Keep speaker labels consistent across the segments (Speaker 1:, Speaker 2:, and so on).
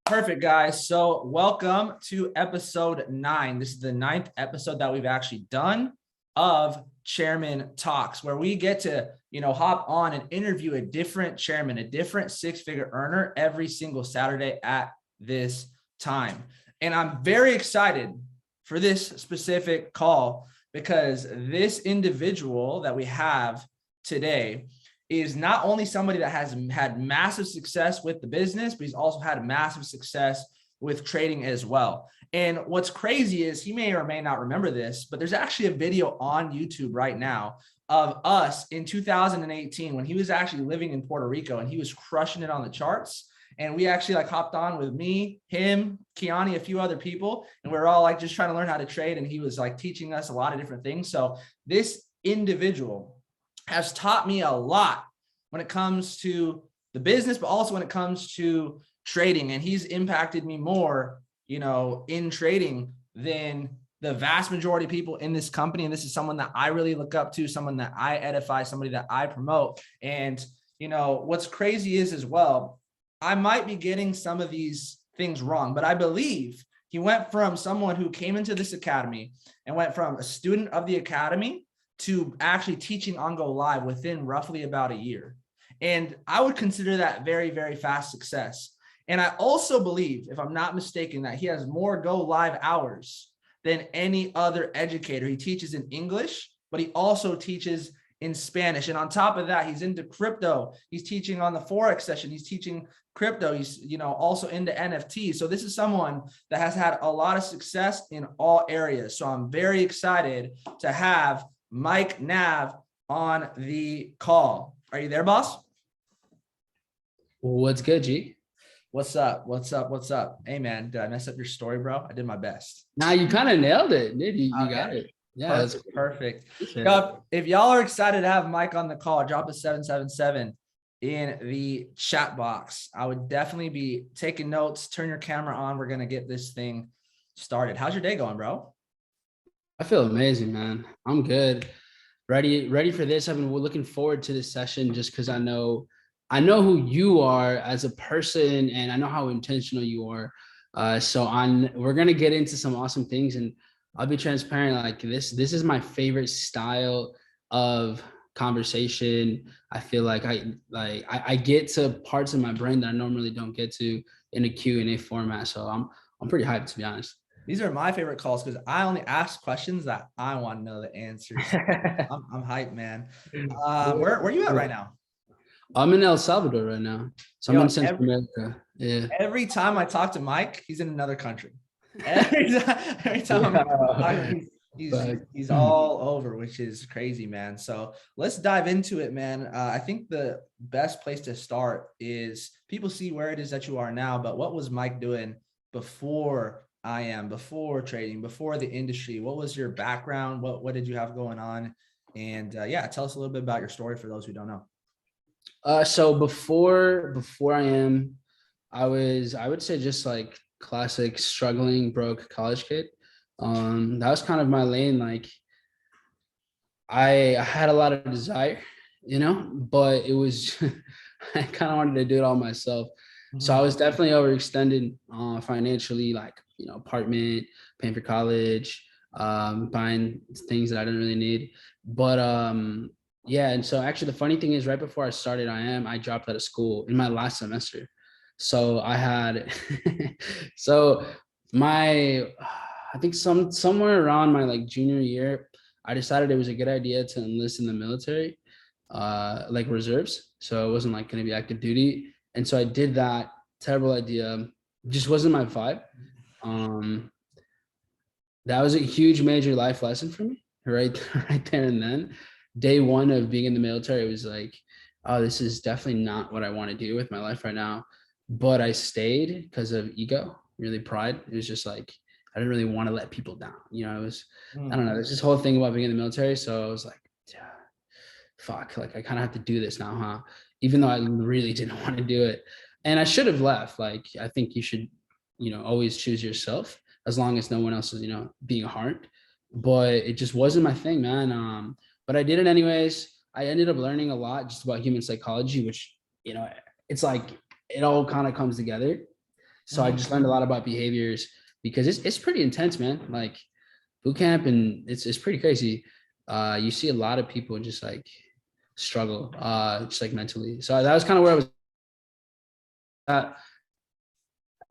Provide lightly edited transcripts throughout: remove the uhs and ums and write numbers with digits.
Speaker 1: Perfect, guys. So welcome to episode 9. This is the 9th episode that we've actually done of Chairman Talks, where we get to, hop on and interview a different chairman, a different six-figure earner every single Saturday at this time. And I'm very excited for this specific call because this individual that we have today is not only somebody that has had massive success with the business, but he's also had massive success with trading as well. And what's crazy is he may or may not remember this, but there's actually a video on YouTube right now of us in 2018 when he was actually living in Puerto Rico and he was crushing it on the charts. And we actually hopped on with me, him, Kiani, a few other people, and we were all just trying to learn how to trade. And he was teaching us a lot of different things. So this individual has taught me a lot when it comes to the business, but also when it comes to trading. And he's impacted me more, in trading than the vast majority of people in this company. And this is someone that I really look up to, someone that I edify, somebody that I promote. And, what's crazy is as well, I might be getting some of these things wrong, but I believe he went from someone who came into this academy and went from a student of the academy to actually teaching on Go Live within roughly about a year. And I would consider that very, very fast success. And I also believe, if I'm not mistaken, that he has more Go Live hours than any other educator. He teaches in English, but he also teaches in Spanish. And on top of that, he's into crypto. He's teaching on the Forex session. He's teaching crypto. He's, also into NFT. So this is someone that has had a lot of success in all areas. So I'm very excited to have Mike Nav on the call. Are you there, boss?
Speaker 2: What's good, G?
Speaker 1: What's up? What's up? What's up? Hey, man, did I mess up your story, bro? I did my best.
Speaker 2: Nah, you kind of nailed it, dude. You got it. Yeah,
Speaker 1: perfect, that's perfect. If y'all are excited to have Mike on the call, drop a 777 in the chat box. I would definitely be taking notes. Turn your camera on. We're going to get this thing started. How's your day going, bro?
Speaker 2: I feel amazing, man. I'm good. Ready for this. I've been looking forward to this session just because I know who you are as a person and I know how intentional you are. We're going to get into some awesome things, and I'll be transparent. This is my favorite style of conversation. I feel like I get to parts of my brain that I normally don't get to in a Q&A format. So I'm pretty hyped, to be honest.
Speaker 1: These are my favorite calls because I only ask questions that I want to know the answers. I'm hyped, man. Where are you at right now?
Speaker 2: I'm in El Salvador right now. So I'm in Central America. Yeah.
Speaker 1: Every time I talk to Mike, he's in another country. Every time he's all over, which is crazy, man. So let's dive into it, man. I think the best place to start is people see where it is that you are now, but what was Mike doing before before trading, before the industry? What was your background? What did you have going on? And tell us a little bit about your story for those who don't know.
Speaker 2: So before I would say just classic struggling broke college kid. That was kind of my lane. I had a lot of desire, but it was I kind of wanted to do it all myself. Mm-hmm. So I was definitely overextended financially, apartment, paying for college, buying things that I didn't really need. But and so actually the funny thing is, right before I started I dropped out of school in my last semester. So I had I think somewhere around my junior year, I decided it was a good idea to enlist in the military, reserves. So it wasn't going to be active duty. And so I did that. Terrible idea. Just wasn't my vibe. That was a huge major life lesson for me right there and then. Day one of being in the military, it was oh, this is definitely not what I want to do with my life right now. But I stayed because of ego, really pride. It was just I didn't really want to let people down. It was, I don't know, there's this whole thing about being in the military. So I was fuck, I kind of have to do this now, huh? Even though I really didn't want to do it. And I should have left. I think you should, always choose yourself as long as no one else is, being harmed. But it just wasn't my thing, man. But I did it anyways. I ended up learning a lot just about human psychology, which, it's it all kind of comes together. So I just learned a lot about behaviors because it's pretty intense, man. Like boot camp, and it's pretty crazy. You see a lot of people just like struggle, just like mentally. So that was kind of where I was at.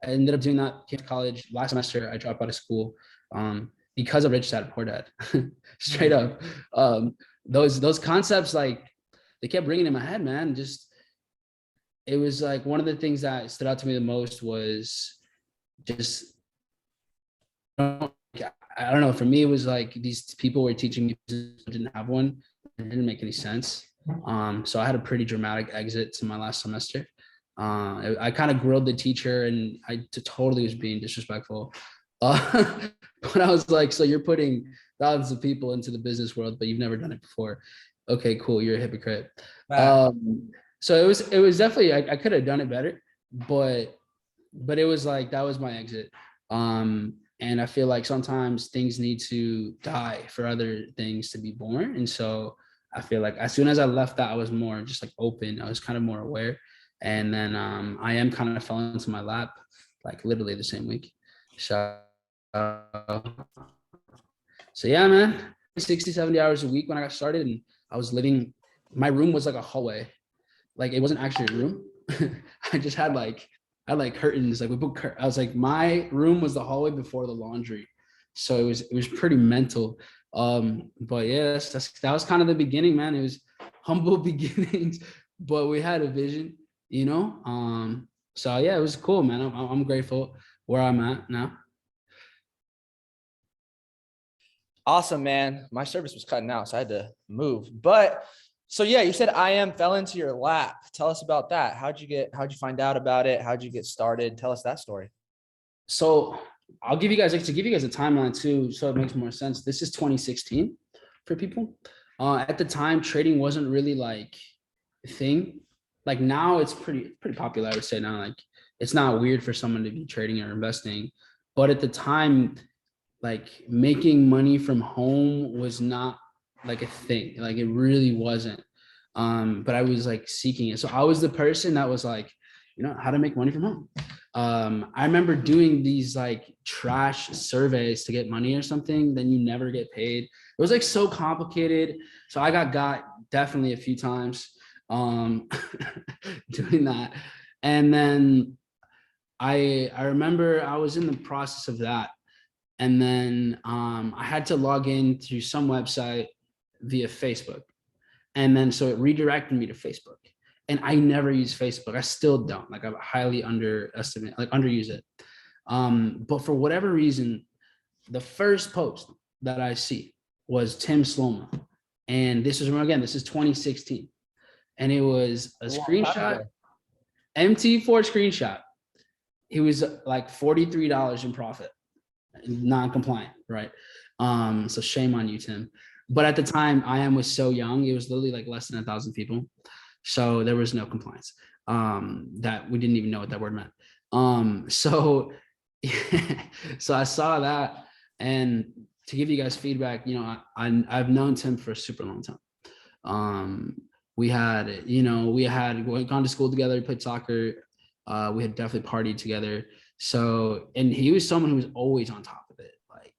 Speaker 2: I ended up doing that, came to college. Last semester, I dropped out of school because of Rich Dad Poor Dad. Straight up. Those concepts, like, they kept ringing in my head, man. Just, it was like one of the things that stood out to me the most was just, I don't know. For me, it was like these people were teaching me didn't have one. It didn't make any sense. So I had a pretty dramatic exit to my last semester. I kind of grilled the teacher, and I totally was being disrespectful. But I was like, so you're putting thousands of people into the business world, but you've never done it before. Okay, cool. You're a hypocrite. So it was definitely, I could have done it better, but it was like, that was my exit. And I feel like sometimes things need to die for other things to be born. And so I feel like as soon as I left that, I was more just like open. I was kind of more aware. And then I am kind of fell into my lap, like literally the same week. So yeah, man, 60, 70 hours a week when I got started, and I was living, my room was like a hallway. Like it wasn't actually a room. I just had like, curtains, like we put, I was like, my room was the hallway before the laundry. So it was pretty mental. But yeah, that was kind of the beginning, man. It was humble beginnings, but we had a vision, you know? So yeah, it was cool, man. I'm grateful where I'm at now.
Speaker 1: Awesome, man. My service was cutting out, so I had to move. But so yeah, you said IM fell into your lap. Tell us about that. How'd you find out about it? How'd you get started? Tell us that story.
Speaker 2: So I'll give you guys, to give you guys a timeline too, so it makes more sense. This is 2016 for people. At the time, trading wasn't really like a thing. Like now it's pretty popular, I would say now. Like it's not weird for someone to be trading or investing. But at the time, like making money from home was not like a thing. Like it really wasn't. But I was like seeking it. So I was the person that was like, you know, how to make money from home. I remember doing these like trash surveys to get money or something, then you never get paid. It was like so complicated. So I got definitely a few times doing that. And then I remember I was in the process of that. And then I had to log in through some website via Facebook. And then so it redirected me to Facebook. And I never use Facebook. I still don't. Like I highly underuse it. But for whatever reason, the first post that I see was Tim Sloma. And this is 2016. And it was a screenshot, MT4 screenshot. He was like $43 in profit, non-compliant, right? So shame on you, Tim. But at the time, IM was so young, it was literally like less than 1,000 people. So there was no compliance. That we didn't even know what that word meant. So I saw that, and to give you guys feedback, you know, I've known Tim for a super long time. We had gone to school together, played soccer. We had definitely partied together. So, and he was someone who was always on top of it, like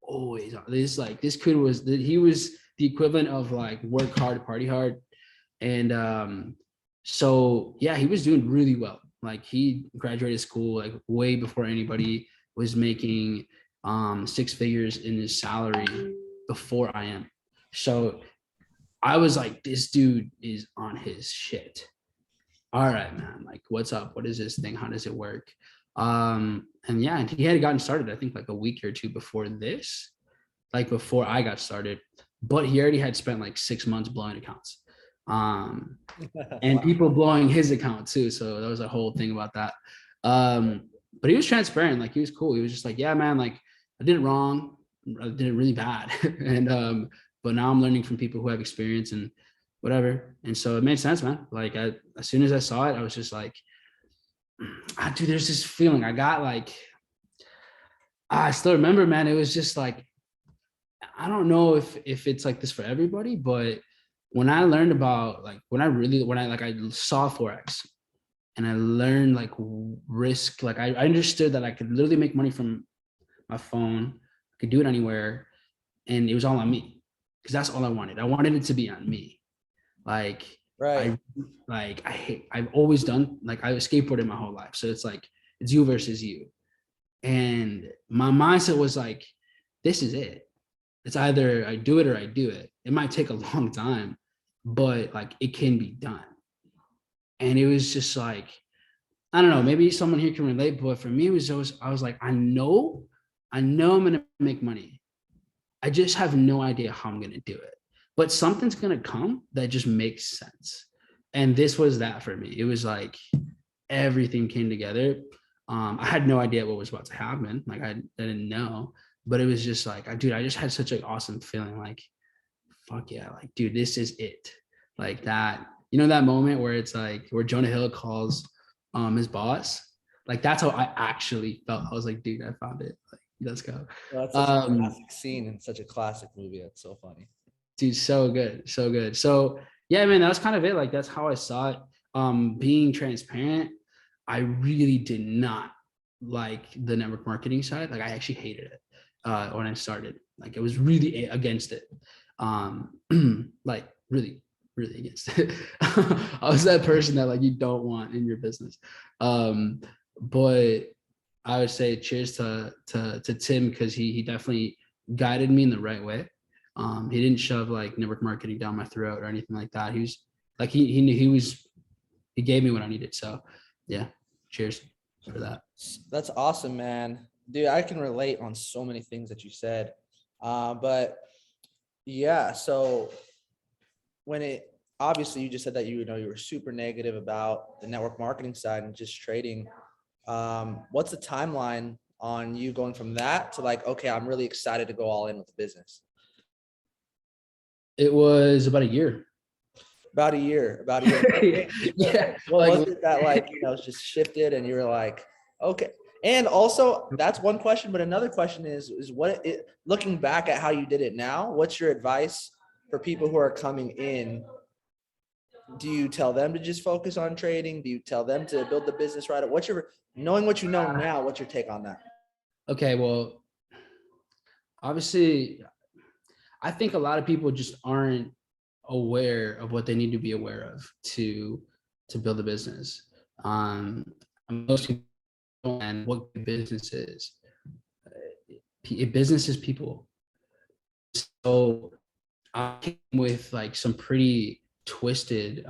Speaker 2: always. This kid was he was the equivalent of like work hard, party hard. And so yeah, he was doing really well. Like he graduated school like way before anybody was making 6 figures in his salary before I am. So I was like, this dude is on his shit. All right, man, like what's up? What is this thing? How does it work? And yeah, he had gotten started, I think like a week or two before this, like before I got started, but he already had spent like 6 months blowing accounts. And people blowing his account too. So there was a whole thing about that. But he was transparent, like he was cool. He was just like, yeah, man, like I did it wrong. I did it really bad. And but now I'm learning from people who have experience and whatever. And so it made sense, man. Like as soon as I saw it, I was just like, dude, there's this feeling I got. Like I still remember, man, it was just like, I don't know if it's like this for everybody, but when I learned about like when I saw Forex and I learned like risk. Like I understood that I could literally make money from my phone. I could do it anywhere, and it was all on me because that's all I wanted. I wanted it to be on me. Like
Speaker 1: Right.
Speaker 2: I've always done, like I skateboarded my whole life. So it's like, it's you versus you. And my mindset was like, this is it. It's either I do it or I do it. It might take a long time, but like it can be done. And it was just like, I don't know, maybe someone here can relate, but for me, it was always, I was like, I know I'm gonna make money. I just have no idea how I'm gonna do it. But something's gonna come that just makes sense. And this was that for me. It was like everything came together. I had no idea what was about to happen. Like I didn't know, but it was just like, dude, I just had such an awesome feeling. Like, fuck yeah, like, dude, this is it. Like that, that moment where it's like where Jonah Hill calls his boss. Like that's how I actually felt. I was like, dude, I found it. Like, let's go.
Speaker 1: Well, that's such a classic scene and such a classic movie. That's so funny.
Speaker 2: Dude, so good, so good. So yeah, man, that was kind of it. Like that's how I saw it. Being transparent, I really did not like the network marketing side. Like I actually hated it when I started. Like I was really against it. Like really, really against it. I was that person that like you don't want in your business. But I would say cheers to Tim, because he definitely guided me in the right way. He didn't shove like network marketing down my throat or anything like that. He was like, he knew he gave me what I needed. So yeah, cheers for that.
Speaker 1: That's awesome, man. Dude, I can relate on so many things that you said. But yeah, so when it, obviously you just said that you were super negative about the network marketing side and just trading. What's the timeline on you going from that to like, okay, I'm really excited to go all in with the business?
Speaker 2: It was about a year.
Speaker 1: About a year.
Speaker 2: Yeah.
Speaker 1: What
Speaker 2: Like,
Speaker 1: was it that like, just shifted and you were like, okay. And also that's one question, but another question is what it, looking back at how you did it now, what's your advice for people who are coming in? Do you tell them to just focus on trading? Do you tell them to build the business right? What's your, knowing what you know now, what's your take on that?
Speaker 2: okay, well, obviously, I think a lot of people just aren't aware of what they need to be aware of to build a business. Most people don't understand what business is. Business is people. So I came with like some pretty twisted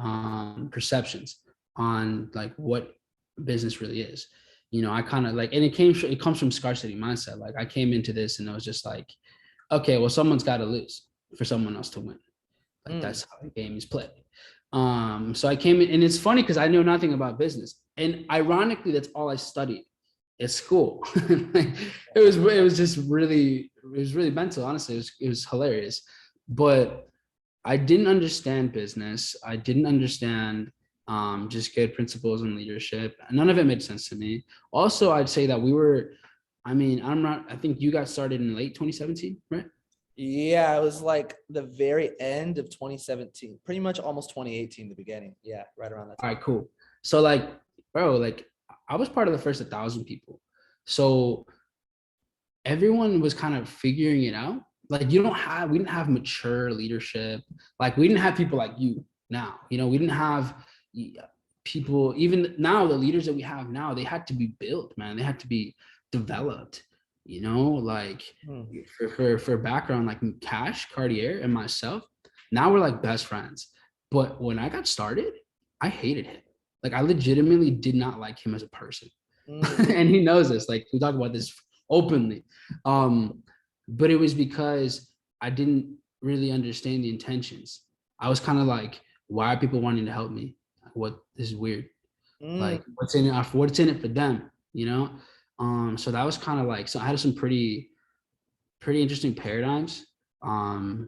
Speaker 2: perceptions on like what business really is. I kind of like, and it comes from scarcity mindset. Like I came into this and I was just like, okay, well, someone's got to lose for someone else to win. Like that's how the game is played. So I came in, and it's funny because I know nothing about business, and ironically, that's all I studied at school. it was just really, it was really mental. Honestly, it was hilarious, but I didn't understand business. I didn't understand just good principles and leadership. None of it made sense to me. Also, I'd say that I think you got started in late 2017, right?
Speaker 1: Yeah, it was like the very end of 2017, pretty much almost 2018, the beginning. Yeah, right around that time.
Speaker 2: All right, cool. So like, bro, like I was part of the first 1,000 people. So everyone was kind of figuring it out. Like we didn't have mature leadership. Like we didn't have people like you now. We didn't have people, even now, the leaders that we have now, they had to be built, man. They had to be developed, like for background, like Cash, Cartier, and myself, now we're like best friends. But when I got started, I hated him. Like I legitimately did not like him as a person. And he knows this. Like we talk about this openly. But it was because I didn't really understand the intentions. I was kind of like, why are people wanting to help me? What, this is weird. Like what's in it for them, so that was kind of like, so I had some pretty interesting paradigms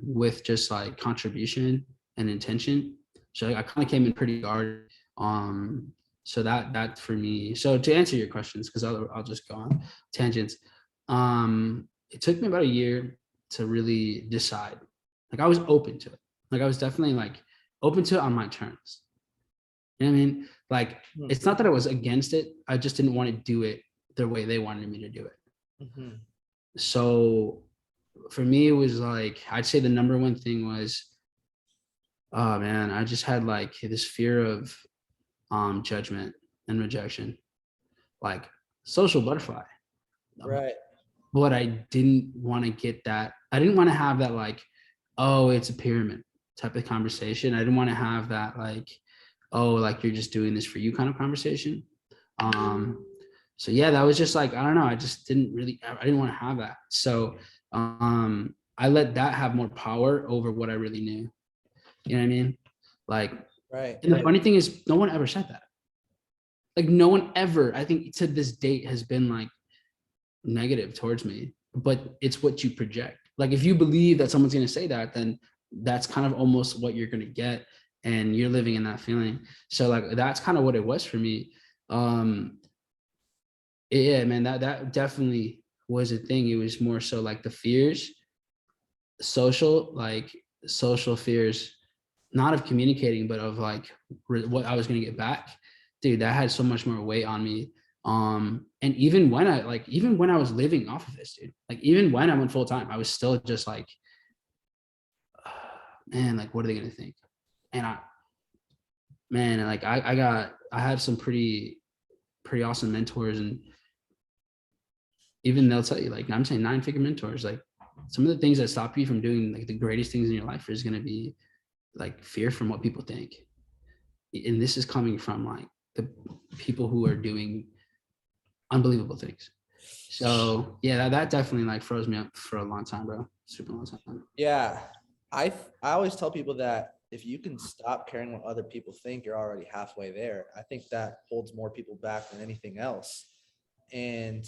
Speaker 2: with just like contribution and intention. So I kind of came in pretty guarded. So that for me. So to answer your questions, because I'll just go on tangents. It took me about a year to really decide. Like I was open to it. Like I was definitely like open to it on my terms. You know what I mean? Like, it's not that I was against it. I just didn't want to do it the way they wanted me to do it. So for me, it was like, I'd say the number one thing was, oh man, I just had like this fear of judgment and rejection, like social butterfly.
Speaker 1: Right.
Speaker 2: But I didn't want to get that. I didn't want to have that like, oh, it's a pyramid type of conversation. I didn't want to have that like, oh, like you're just doing this for you kind of conversation. So yeah, that was just like, I don't know. I just didn't really, I didn't want to have that. So I let that have more power over what I really knew. You know what I mean? Like,
Speaker 1: Right.
Speaker 2: And the funny thing is, no one ever said that. Like, no one ever, I think to this date, has been like negative towards me, but it's what you project. Like, if you believe that someone's going to say that, then that's kind of almost what you're going to get. And you're living in that feeling. So like, that's kind of what it was for me. Yeah, man, that definitely was a thing. It was more so like the fears, social fears, not of communicating, but of like what I was going to get back. Dude, that had so much more weight on me. And even when I was living off of this, dude, like even when I went full time, I was still just like, man, like, what are they going to think? And I had some pretty awesome mentors, and even they'll tell you, like, I'm saying 9-figure mentors, like some of the things that stop you from doing like the greatest things in your life is going to be like fear from what people think. And this is coming from like the people who are doing unbelievable things. So yeah, that definitely like froze me up for a long time, bro. Super long time.
Speaker 1: Yeah. I always tell people that if you can stop caring what other people think, you're already halfway there. I think that holds more people back than anything else. And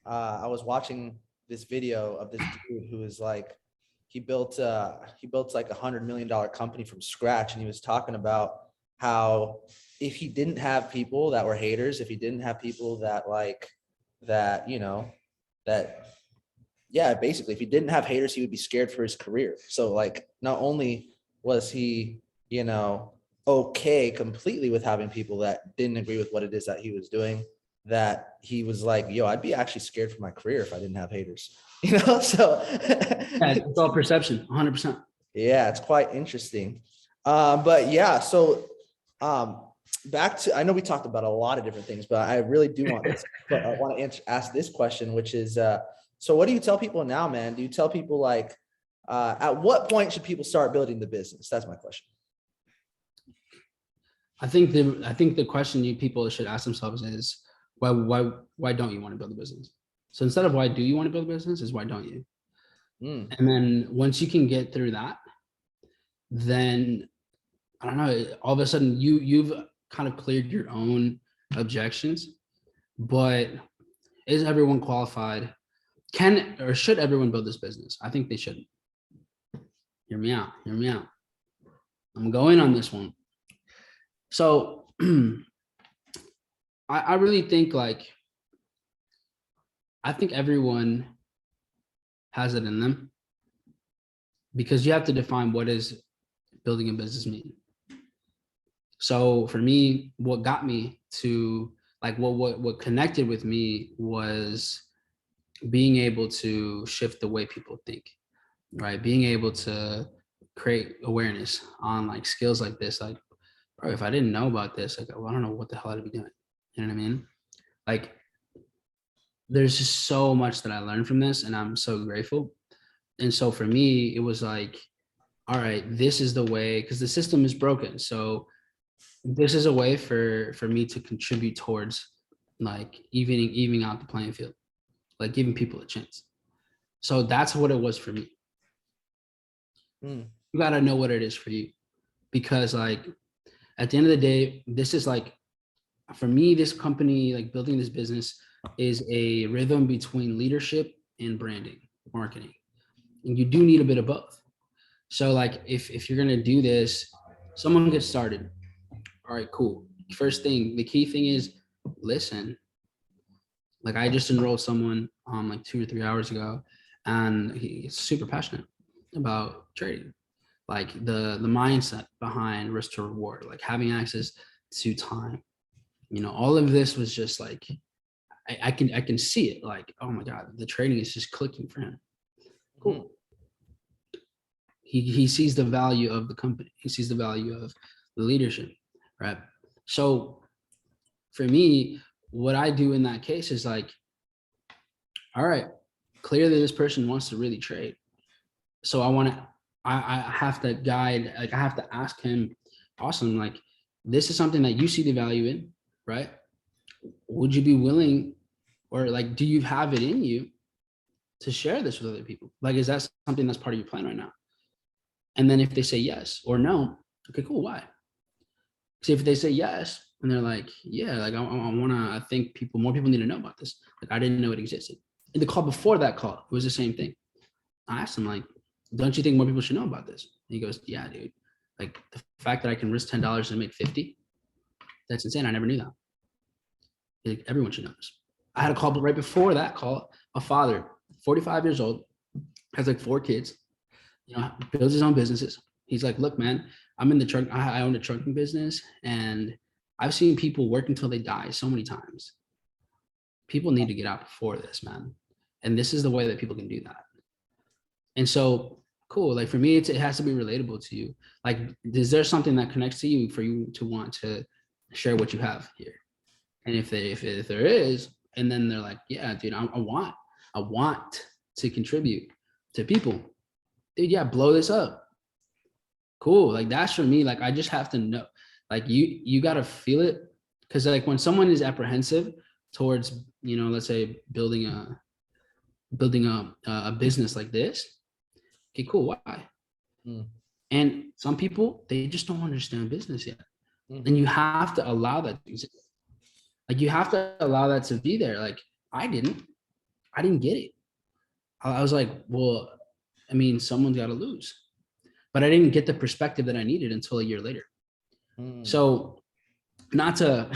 Speaker 1: I was watching this video of this dude who was like, he built like $100 million company from scratch. And he was talking about how if he didn't have people that were haters, if he didn't have people that like, that, you know, that, yeah, basically, if he didn't have haters, he would be scared for his career. So like, not only was he, you know, okay completely with having people that didn't agree with what it is that he was doing, that he was like, yo, I'd be actually scared for my career if I didn't have haters, you know? So
Speaker 2: Yeah, it's all perception, 100%.
Speaker 1: yeah, it's quite interesting. But yeah, so back to, I know we talked about a lot of different things, but I really do want this, but I want to ask this question, which is, so what do you tell people now, man? Do you tell people like, at what point should people start building the business? That's my question.
Speaker 2: I think the question people should ask themselves is, why don't you want to build a business? So instead of why do you want to build a business, is why don't you? And then once you can get through that, then I don't know, all of a sudden you've kind of cleared your own objections. But is everyone qualified? Can or should everyone build this business? I think they shouldn't. Hear me out. I'm going on this one. So I really think like, I think everyone has it in them, because you have to define what is building a business mean. So for me, what got me to like, what connected with me was being able to shift the way people think, right? Being able to create awareness on like skills like this. Like, bro, if I didn't know about this, like, I don't know what the hell I'd be doing. You know what I mean? Like, there's just so much that I learned from this, and I'm so grateful. And so for me, it was like, all right, this is the way, because the system is broken. So this is a way for me to contribute towards like evening out the playing field, like giving people a chance. So that's what it was for me. You got to know what it is for you, because like at the end of the day, this is like, for me, this company, like building this business, is a rhythm between leadership and branding, marketing. And you do need a bit of both. So like, if you're going to do this, someone gets started. All right, cool. First thing, the key thing is listen. Like, I just enrolled someone like 2 or 3 hours ago, and he's super passionate about trading, like the mindset behind risk to reward, like having access to time, all of this was just like, I can see it, like, oh my God, the trading is just clicking for him. Cool. He sees the value of the company. He sees the value of the leadership, right? So for me, what I do in that case is like, all right, clearly this person wants to really trade. So I have to guide, like I have to ask him, awesome, like this is something that you see the value in, right? Would you be willing, or like, do you have it in you to share this with other people? Like, is that something that's part of your plan right now? And then if they say yes or no, okay, cool, why? So if they say yes, and they're like, yeah, like I think more people need to know about this. Like I didn't know it existed. In the call before that call, it was the same thing. I asked him like, don't you think more people should know about this? And he goes, yeah, dude. Like the fact that I can risk $10 and make 50, that's insane. I never knew that. Like, everyone should know this. I had a call right before that call, a father, 45 years old, has like 4 kids, builds his own businesses. He's like, look, man, I'm in the truck. I own a trucking business, and I've seen people work until they die so many times. People need to get out before this, man. And this is the way that people can do that. And so, cool. Like for me, it has to be relatable to you. Like, is there something that connects to you for you to want to share what you have here? And if there is, and then they're like, yeah, dude, I want to contribute to people. Dude, yeah, blow this up. Cool. Like that's for me. Like I just have to know. Like you got to feel it, because like when someone is apprehensive towards, let's say building a business like this. Okay, cool. Why? And some people, they just don't understand business yet. And you have to allow that to exist. Like you have to allow that to be there. Like I didn't get it. I was like, well, I mean, someone's got to lose, but I didn't get the perspective that I needed until a year later. So not to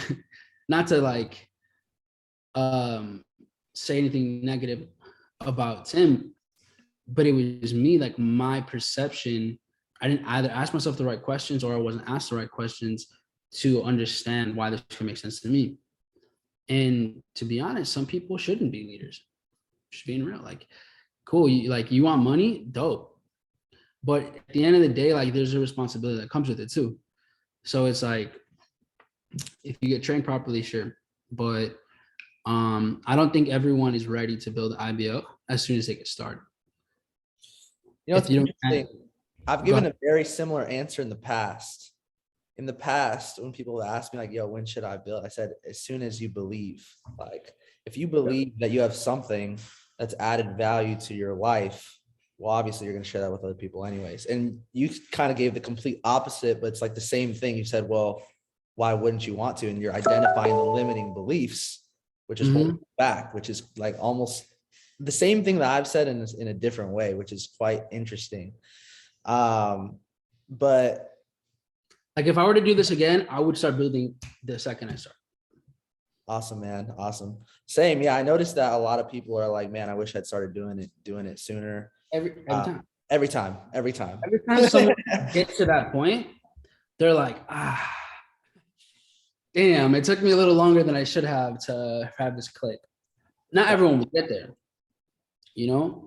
Speaker 2: like, say anything negative about Tim, but it was me, like my perception. I didn't either ask myself the right questions, or I wasn't asked the right questions to understand why this could make sense to me. And to be honest, some people shouldn't be leaders. Just being real, like, cool, you want money, dope. But at the end of the day, like there's a responsibility that comes with it too. So it's like, if you get trained properly, sure. But I don't think everyone is ready to build IBO as soon as they get started.
Speaker 3: It's interesting. I've given a very similar answer in the past. In the past, when people ask me like, yo, when should I build? I said, as soon as you believe. Like, if you believe that you have something that's added value to your life, well, obviously you're going to share that with other people anyways. And you kind of gave the complete opposite, but it's like the same thing. You said, well, why wouldn't you want to? And you're identifying the limiting beliefs, which is holding you back, which is like almost the same thing that I've said in a different way, which is quite interesting. But
Speaker 2: like if I were to do this again, I would start building the second I start.
Speaker 3: Awesome, man. Awesome. Same. Yeah. I noticed that a lot of people are like, man, I wish I'd started doing it sooner.
Speaker 2: Every time.
Speaker 3: Every time. Every time
Speaker 2: someone gets to that point, they're like, damn, it took me a little longer than I should have to have this click. Not everyone will get there,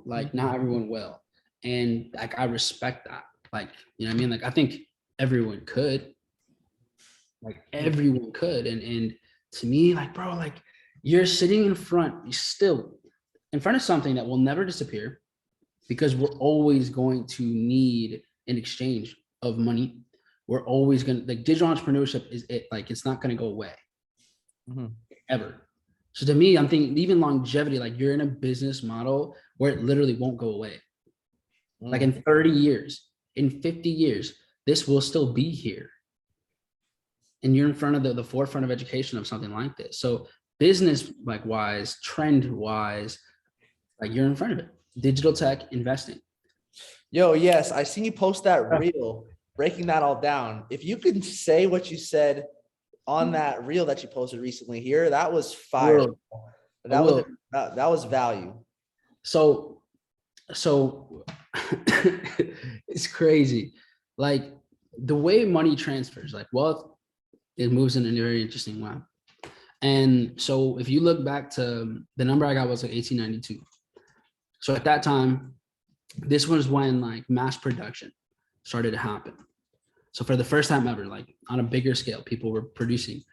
Speaker 2: like not everyone will. And like, I respect that. Like, you know what I mean? Like, I think everyone could, And to me, like, bro, like you're sitting you're still in front of something that will never disappear, because we're always going to need an exchange of money. We're always going to, like, digital entrepreneurship is it, like, it's not going to go away ever. So to me, I'm thinking even longevity, like you're in a business model where it literally won't go away. Like in 30 years, in 50 years, this will still be here. And you're in front of the forefront of education of something like this. So business, like wise, trend wise, like you're in front of it. Digital tech investing.
Speaker 3: Yo, yes, I seen you post that reel, breaking that all down. If you could say what you said on that reel that you posted recently here, that was fire. That was value.
Speaker 2: So it's crazy. Like the way money transfers, like wealth, it moves in a very interesting way. And so if you look back to the number I got was like 1892. So at that time, this was when like mass production started to happen. So for the first time ever, like on a bigger scale, people were producing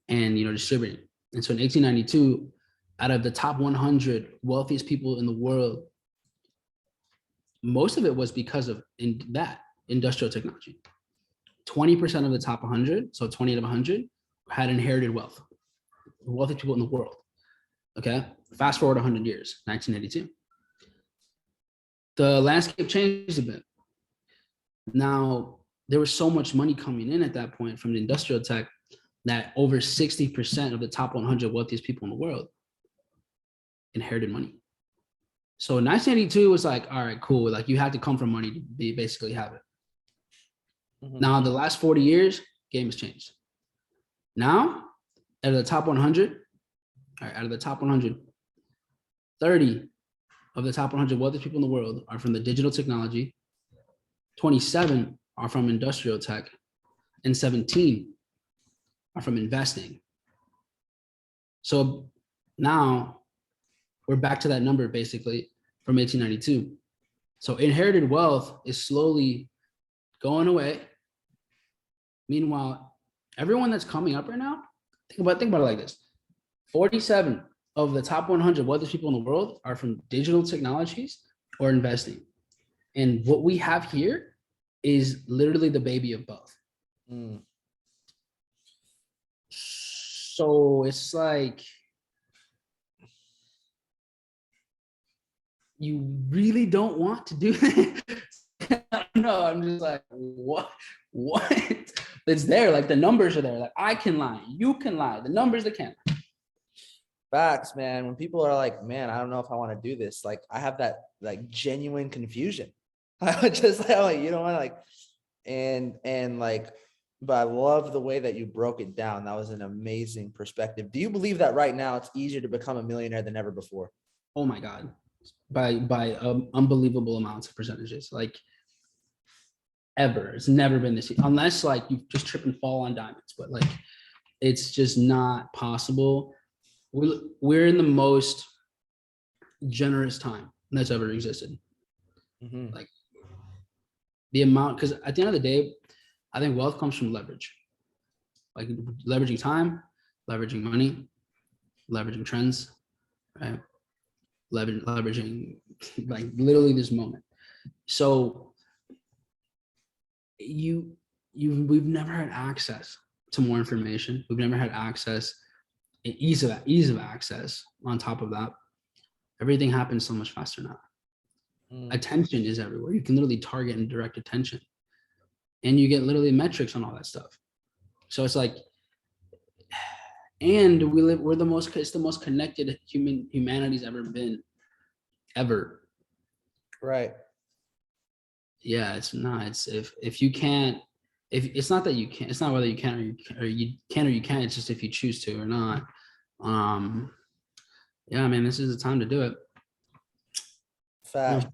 Speaker 2: and, you know, distributing. And so in 1892, out of the top 100 wealthiest people in the world, most of it was because of that industrial technology. 20% of the top 100, so 20 out of 100, had inherited wealth. The wealthiest people in the world. Okay, fast forward 100 years, 1982. The landscape changed a bit. Now, there was so much money coming in at that point from the industrial tech that over 60% of the top 100 wealthiest people in the world inherited money. So 1982 was like, all right, cool. Like you had to come from money to basically have it. Mm-hmm. Now, the last 40 years, game has changed. Now, out of the top 100, all right, out of the top 100, 30 of the top 100 wealthiest people in the world are from the digital technology, 27 are from industrial tech, and 17 are from investing. So now we're back to that number basically from 1892. So inherited wealth is slowly going away. Meanwhile, everyone that's coming up right now, think about it like this. 47 of the top 100 wealthiest people in the world are from digital technologies or investing. And what we have here is literally the baby of both. Mm. So it's like, you really don't want to do that. No, I'm just like, what? It's there, like the numbers are there. Like I can lie, you can lie, the numbers that can't.
Speaker 3: Facts, man. When people are like, man, I don't know if I want to do this. Like I have that like genuine confusion. I would just like, you know what, like, and like, but I love the way that you broke it down. That was an amazing perspective. Do you believe that right now it's easier to become a millionaire than ever before?
Speaker 2: Oh my God. By unbelievable amounts of percentages, like ever. It's never been this easy, unless like you just trip and fall on diamonds, but like it's just not possible. We're in the most generous time that's ever existed. Mm-hmm. Like the amount, because at the end of the day, I think wealth comes from leverage, like leveraging time, leveraging money, leveraging trends, right? Leveraging like literally this moment. So we've never had access to more information. We've never had access, ease of access. On top of that, everything happens so much faster now. Attention is everywhere. You can literally target and direct attention, and you get literally metrics on all that stuff. So it's like, and it's the most connected humanity's ever been, ever.
Speaker 3: Right.
Speaker 2: Yeah, it's not. It's if you can't, if it's not that you can't, it's not whether you can or you can't. It's just if you choose to or not. Yeah, man, this is the time to do it.
Speaker 3: Facts.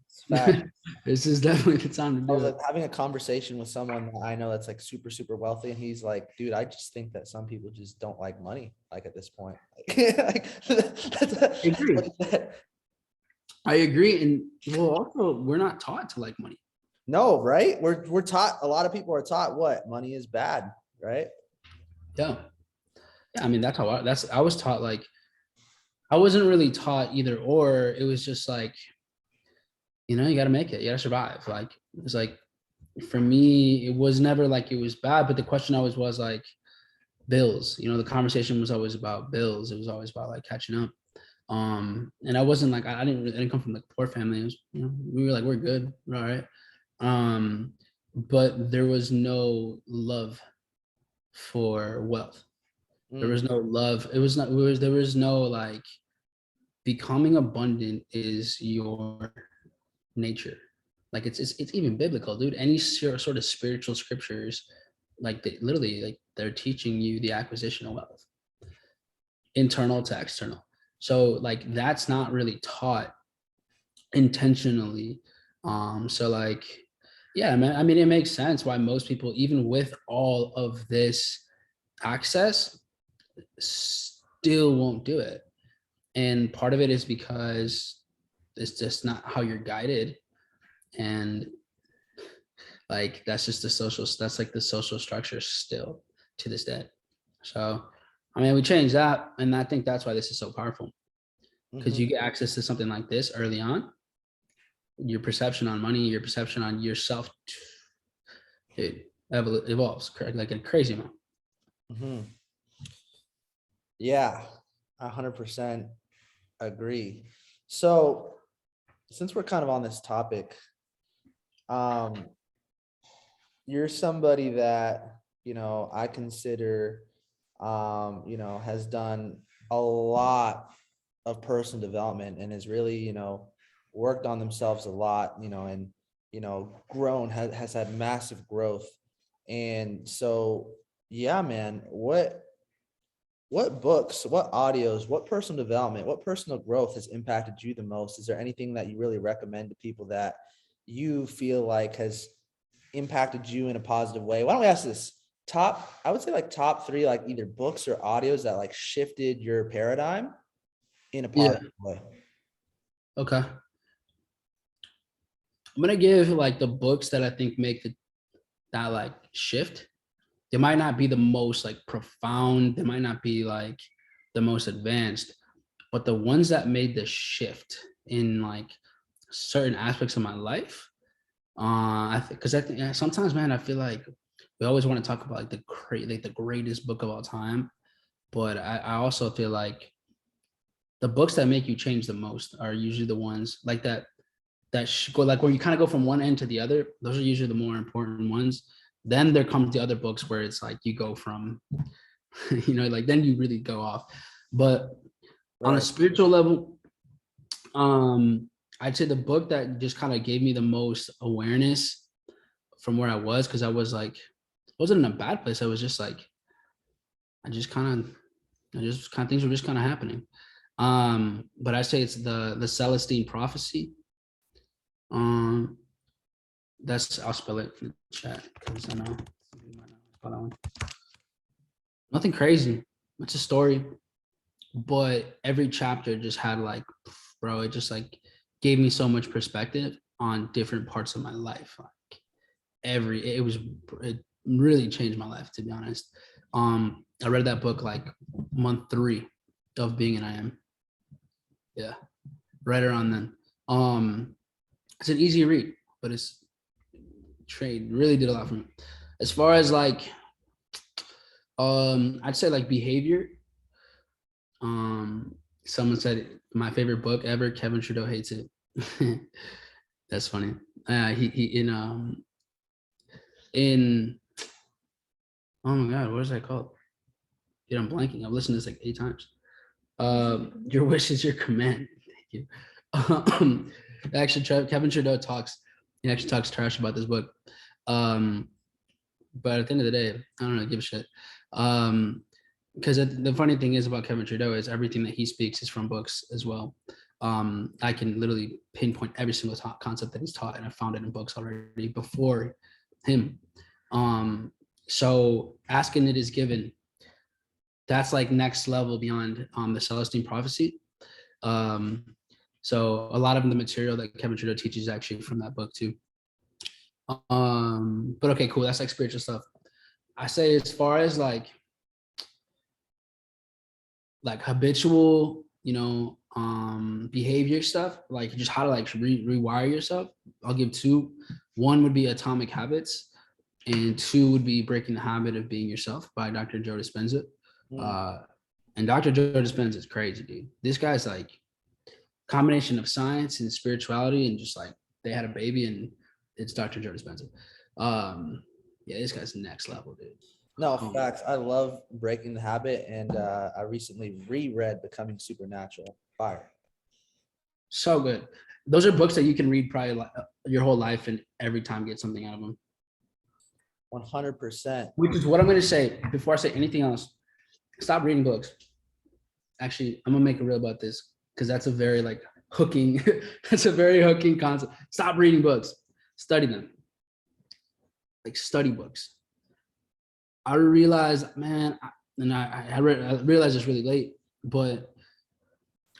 Speaker 2: This is definitely the time to do it. I was
Speaker 3: like having a conversation with someone that I know that's like super, super wealthy, and he's like, dude, I just think that some people just don't like money, like at this point. Like,
Speaker 2: I agree. And well, also we're not taught to like money.
Speaker 3: No, right? We're taught, a lot of people are taught what money is bad, right?
Speaker 2: Yeah. I mean, that's how I was taught. Like, I wasn't really taught either or. It was just like, you know, you got to make it, you got to survive. Like, it was like, for me, it was never like it was bad, but the question always was like bills. You know, the conversation was always about bills. It was always about like catching up. And I wasn't like, I didn't come from like a poor family. It was, you know, we were like, we're good, we're all right. But there was no love for wealth. There was no love. There was no like, becoming abundant is your nature. Like it's even biblical, dude. Any sort of spiritual scriptures, like literally like they're teaching you the acquisition of wealth, internal to external. So like that's not really taught intentionally. So like, yeah, I mean, it makes sense why most people, even with all of this access, still won't do it. And part of it is because it's just not how you're guided. And like, that's like the social structure still to this day. So, I mean, we changed that. And I think that's why this is so powerful, because you get access to something like this early on. Your perception on money, your perception on yourself, it evolves like a crazy amount.
Speaker 3: Yeah, 100% agree. So since we're kind of on this topic, you're somebody that, I consider, has done a lot of personal development and has really, worked on themselves a lot, and, grown, has had massive growth. And so, yeah, man, what books, what audios, what personal development, what personal growth has impacted you the most? Is there anything that you really recommend to people that you feel like has impacted you in a positive way? Why don't we ask this? I would say like top 3, like either books or audios that like shifted your paradigm in a positive way.
Speaker 2: Okay. I'm gonna give like the books that I think make that like shift. They might not be the most like profound, they might not be like the most advanced, but the ones that made the shift in like certain aspects of my life. Because I think sometimes, man, I feel like we always want to talk about like the greatest book of all time, but I also feel like the books that make you change the most are usually the ones like that go like where you kind of go from one end to the other. Those are usually the more important ones. Then there comes the other books where it's like you go from, like then you really go off. But on a spiritual level, I'd say the book that just kind of gave me the most awareness from where I was, because I was like, wasn't in a bad place. I was just like, things were just kind of happening. But I say it's the Celestine Prophecy. I'll spell it in the chat because I know you might not spell that one. Nothing crazy. It's a story, but every chapter just had like, bro, it just like gave me so much perspective on different parts of my life. Like it really changed my life, to be honest. I read that book like month 3 of being an IM. Yeah, right around then. It's an easy read, but it's really did a lot for me. As far as like, I'd say like behavior. Someone said my favorite book ever, Kevin Trudeau hates it. That's funny. He in oh my god, what is that called? Dude, I'm blanking. I've listened to this like 8 times. Your wish is your command. Thank you. Actually, Kevin Trudeau talks trash about this book. But at the end of the day, I don't really give a shit. Because the funny thing is about Kevin Trudeau is everything that he speaks is from books as well. I can literally pinpoint every single concept that he's taught, and I found it in books already before him. So asking it is given. That's like next level beyond the Celestine Prophecy. So a lot of the material that Kevin Trudeau teaches is actually from that book too. But okay, cool. That's like spiritual stuff. I say as far as like habitual, behavior stuff, like just how to like rewire yourself. I'll give 2. 1 would be Atomic Habits, and 2 would be Breaking the Habit of Being Yourself by Dr. Joe Dispenza. And Dr. Joe Dispenza is crazy, dude. This guy's like combination of science and spirituality, and just like they had a baby, and it's Dr. Joe Dispenza. Yeah, this guy's next level, dude.
Speaker 3: No, facts. I love Breaking the Habit, and I recently reread Becoming Supernatural. Fire.
Speaker 2: So good. Those are books that you can read probably your whole life and every time get something out of them.
Speaker 3: 100%.
Speaker 2: Which is what I'm going to say before I say anything else. Stop reading books. Actually, I'm going to make a reel about this because that's a very like hooking. That's a very hooking concept. Stop reading books. Study them. Like study books. I realized, man, I realized this really late. But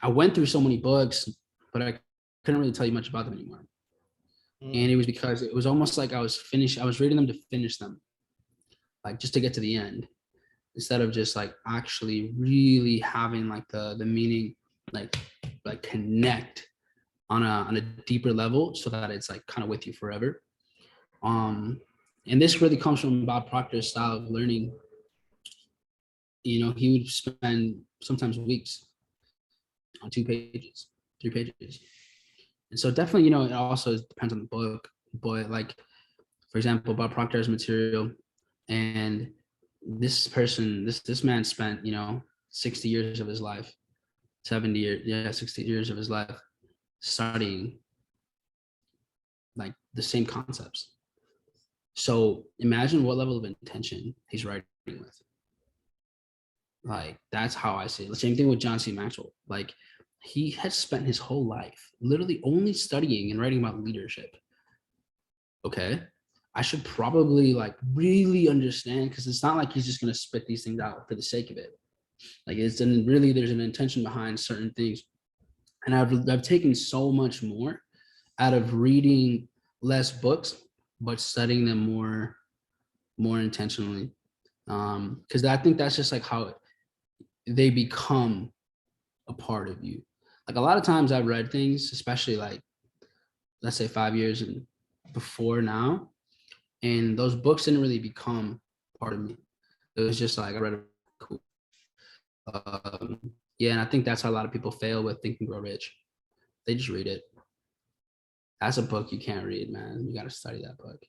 Speaker 2: I went through so many books, but I couldn't really tell you much about them anymore. And it was because it was almost like I was reading them to finish them, like just to get to the end, instead of just like actually really having like the meaning, like connect on a deeper level, so that it's like kind of with you forever. And this really comes from Bob Proctor's style of learning. You know, he would spend sometimes weeks on 2 pages, 3 pages. And so definitely, you know, it also depends on the book. But like, for example, Bob Proctor's material, and this man spent, you know, 60 years of his life, 60 years of his life studying like the same concepts. So imagine what level of intention he's writing with. Like, that's how I see it. The same thing with John C. Maxwell. Like, he has spent his whole life literally only studying and writing about leadership. Okay, I should probably like really understand, because it's not like he's just going to spit these things out for the sake of it. Like, there's an intention behind certain things. And I've taken so much more out of reading less books, but studying them more intentionally. Because I think that's just like how they become a part of you. Like, a lot of times I've read things, especially like, let's say 5 years and before now, and those books didn't really become part of me. It was just like I read it, cool. Yeah, and I think that's how a lot of people fail with Think and Grow Rich. They just read it. That's a book you can't read, man. You got to study that book.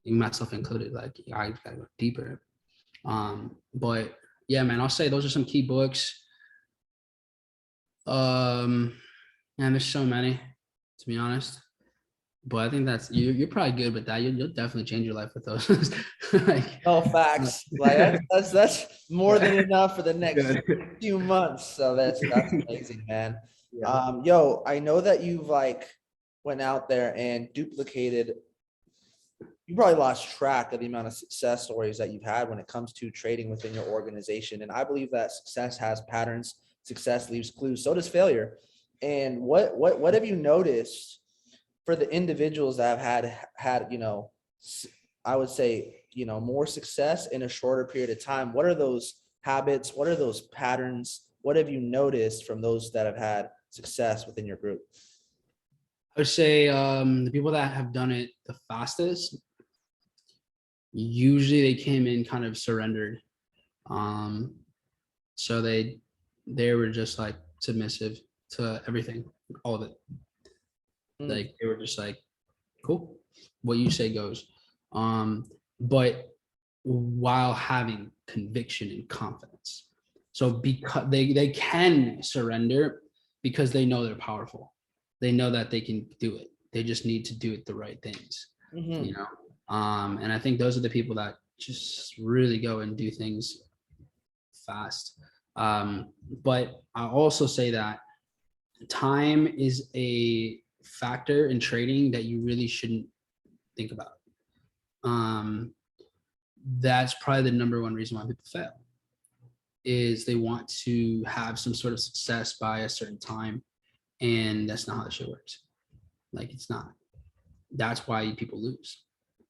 Speaker 2: Myself included. Like, I gotta go deeper. But yeah, man, I'll say those are some key books. Man, there's so many, to be honest. But I think that's you're probably good with that. You'll definitely change your life with those. Like,
Speaker 3: no, facts. Like that's more than enough for the next few months. So that's amazing, man.
Speaker 2: Yeah.
Speaker 3: Yo, I know that you've like went out there and duplicated. You probably lost track of the amount of success stories that you've had when it comes to trading within your organization. And I believe that success has patterns. Success leaves clues. So does failure. And what have you noticed for the individuals that have had, you know, I would say, you know, more success in a shorter period of time? What are those habits? What are those patterns? What have you noticed from those that have had success within your group?
Speaker 2: I would say the people that have done it the fastest, usually they came in kind of surrendered. So they were just like submissive to everything, all of it. Like, they were just like, cool, what you say goes. But while having conviction and confidence. So because they can surrender because they know they're powerful. They know that they can do it. They just need to do it the right things, you know? And I think those are the people that just really go and do things fast. But I'll also say that time is a factor in trading that you really shouldn't think about. That's probably the number one reason why people fail, is they want to have some sort of success by a certain time, and that's not how this shit works. Like, it's not. That's why people lose.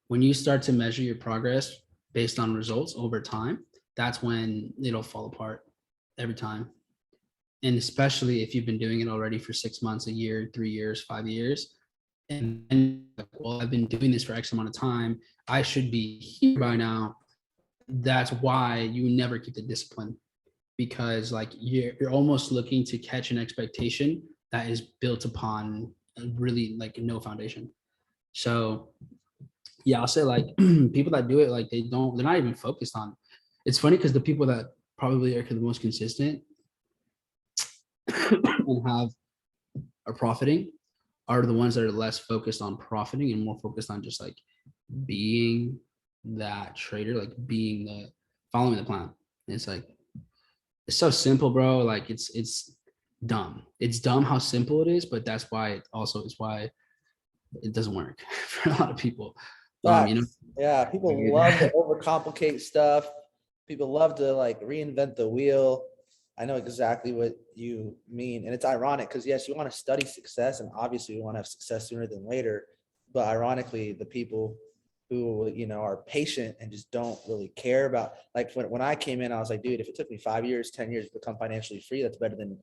Speaker 2: When you start to measure your progress based on results over time, that's when it'll fall apart every time. And especially if you've been doing it already for 6 months, a year, 3 years, 5 years, and well, I've been doing this for X amount of time, I should be here by now. That's why you never keep the discipline, because like you're almost looking to catch an expectation that is built upon really like no foundation. So yeah, I'll say like people that do it, like they're not even focused on. It's funny because the people that probably are the most consistent and are profiting are the ones that are less focused on profiting and more focused on just like being that trader, like following the plan. And it's like, it's so simple, bro. Like it's dumb. It's dumb how simple it is, but that's why it also is why it doesn't work for a lot of people. You know?
Speaker 3: Yeah, people love to overcomplicate stuff. People love to like reinvent the wheel. I know exactly what you mean. And it's ironic because yes, you want to study success and obviously you want to have success sooner than later. But ironically, the people who, are patient and just don't really care about, like when I came in, I was like, dude, if it took me 5 years, 10 years to become financially free, that's better than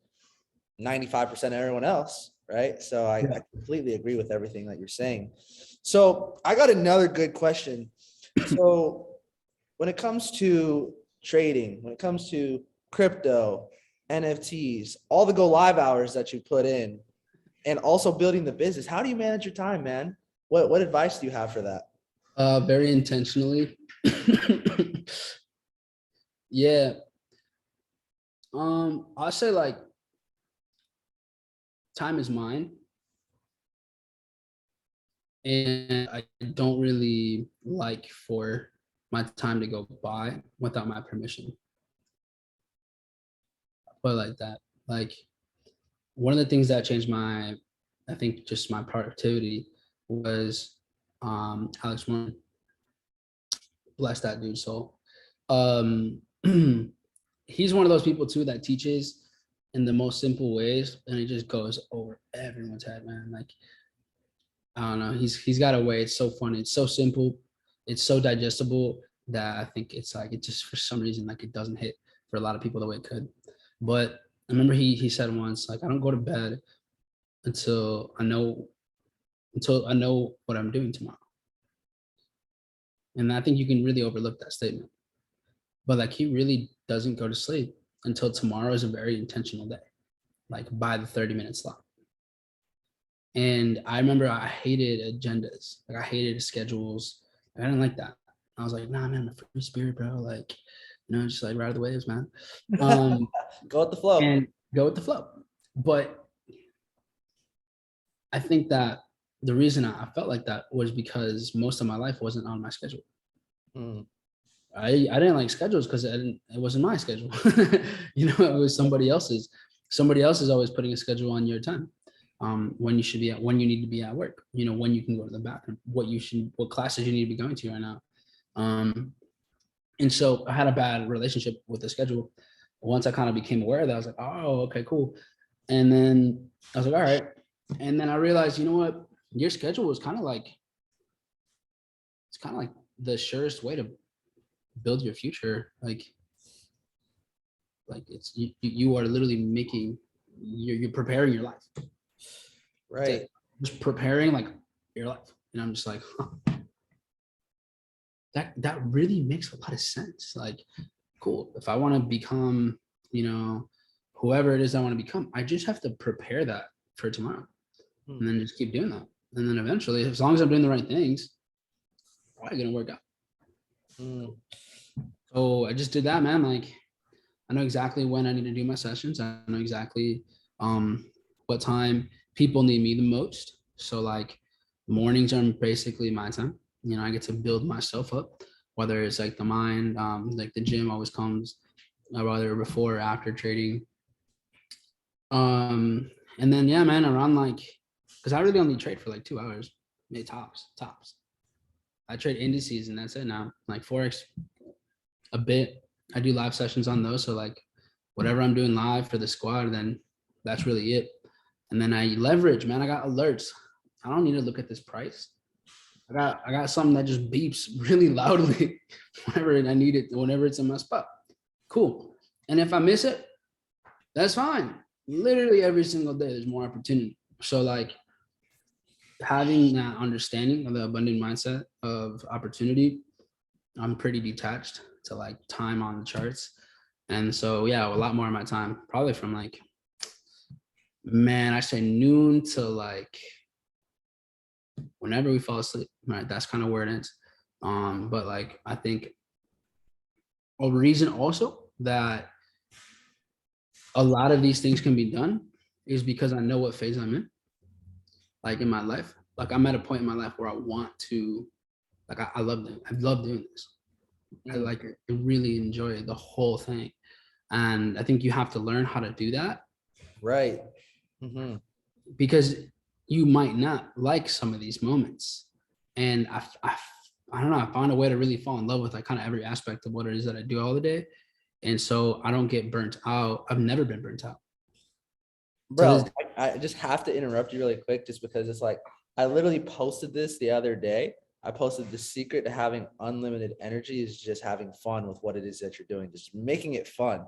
Speaker 3: 95% of everyone else. Right. So I completely agree with everything that you're saying. So I got another good question. So when it comes to trading, when it comes to crypto, NFTs, all the go live hours that you put in, and also building the business, how do you manage your time, man? What advice do you have for that?
Speaker 2: Very intentionally. Yeah. I'll say like time is mine. And I don't really like for my time to go by without my permission. But like that, like one of the things that changed I think just my productivity was Alex Morgan. Bless that dude soul. Um, he's one of those people too that teaches in the most simple ways, and it just goes over everyone's head, man. Like I don't know, he's got a way. It's so funny. It's so simple. It's so digestible that I think it's like it just for some reason like it doesn't hit for a lot of people the way it could. But I remember he said once like I don't go to bed until I know what I'm doing tomorrow. And I think you can really overlook that statement. But like he really doesn't go to sleep until tomorrow is a very intentional day, like by the 30-minute slot. And I remember I hated agendas, like I hated schedules. I didn't like that. I was like, nah, man, I'm a free spirit, bro. Like, just like ride the waves, man.
Speaker 3: Go with the flow.
Speaker 2: And go with the flow. But I think that the reason I felt like that was because most of my life wasn't on my schedule. I didn't like schedules because it wasn't my schedule. It was somebody else's. Somebody else is always putting a schedule on your time. When you should be when you need to be at work, when you can go to the bathroom, what classes you need to be going to right now. And so I had a bad relationship with the schedule. Once I kind of became aware of that, I was like, oh, okay, cool. And then I was like, all right. And then I realized, you know what? Your schedule was kind of like the surest way to build your future. Like it's you are literally making you're preparing your life.
Speaker 3: Right.
Speaker 2: Just preparing like your life. And I'm just like, huh. That really makes a lot of sense. Like, cool. If I want to become, whoever it is I want to become, I just have to prepare that for tomorrow. And then just keep doing that. And then eventually, as long as I'm doing the right things, it's probably gonna work out. So I just did that, man. Like, I know exactly when I need to do my sessions. I know exactly what time people need me the most. So like mornings are basically my time. I get to build myself up, whether it's like the mind, like the gym always comes whether before or after trading. And then yeah, man, around like, because I really only trade for like 2 hours, maybe tops. I trade indices and that's it now. Like Forex a bit. I do live sessions on those. So like whatever I'm doing live for the squad, then that's really it. And then I leverage, man. I got alerts. I don't need to look at this price. I got something that just beeps really loudly whenever I need it, whenever it's in my spot. Cool. And if I miss it, that's fine. Literally every single day, there's more opportunity. So like having that understanding of the abundant mindset of opportunity, I'm pretty detached to like time on the charts. And so, yeah, a lot more of my time, probably from like, man, I say noon to like whenever we fall asleep, right? That's kind of where it ends. But like, I think a reason also that a lot of these things can be done is because I know what phase I'm in, like in my life. Like I'm at a point in my life where I want to, like, I love doing this. I really enjoy the whole thing. And I think you have to learn how to do that.
Speaker 3: Right.
Speaker 2: Because you might not like some of these moments. And I don't know, I found a way to really fall in love with like kind of every aspect of what it is that I do all the day. And so I don't get burnt out. I've never been burnt out.
Speaker 3: Bro, I just have to interrupt you really quick just because it's like, I literally posted this the other day. I posted the secret to having unlimited energy is just having fun with what it is that you're doing, just making it fun.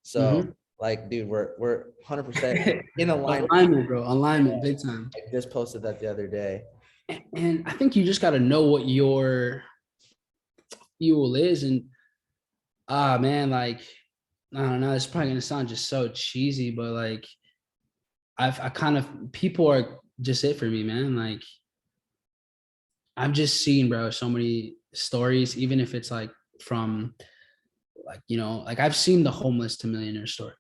Speaker 3: So like, dude, we're 100% in alignment.
Speaker 2: Alignment, bro. Alignment, big time.
Speaker 3: I just posted that the other day.
Speaker 2: And I think you just got to know what your fuel is. And man, like, I don't know, it's probably gonna sound just so cheesy, but like I kind of, people are just it for me, man. Like I've just seen, bro, so many stories, even if it's like from like, you know, like I've seen the homeless to millionaire story.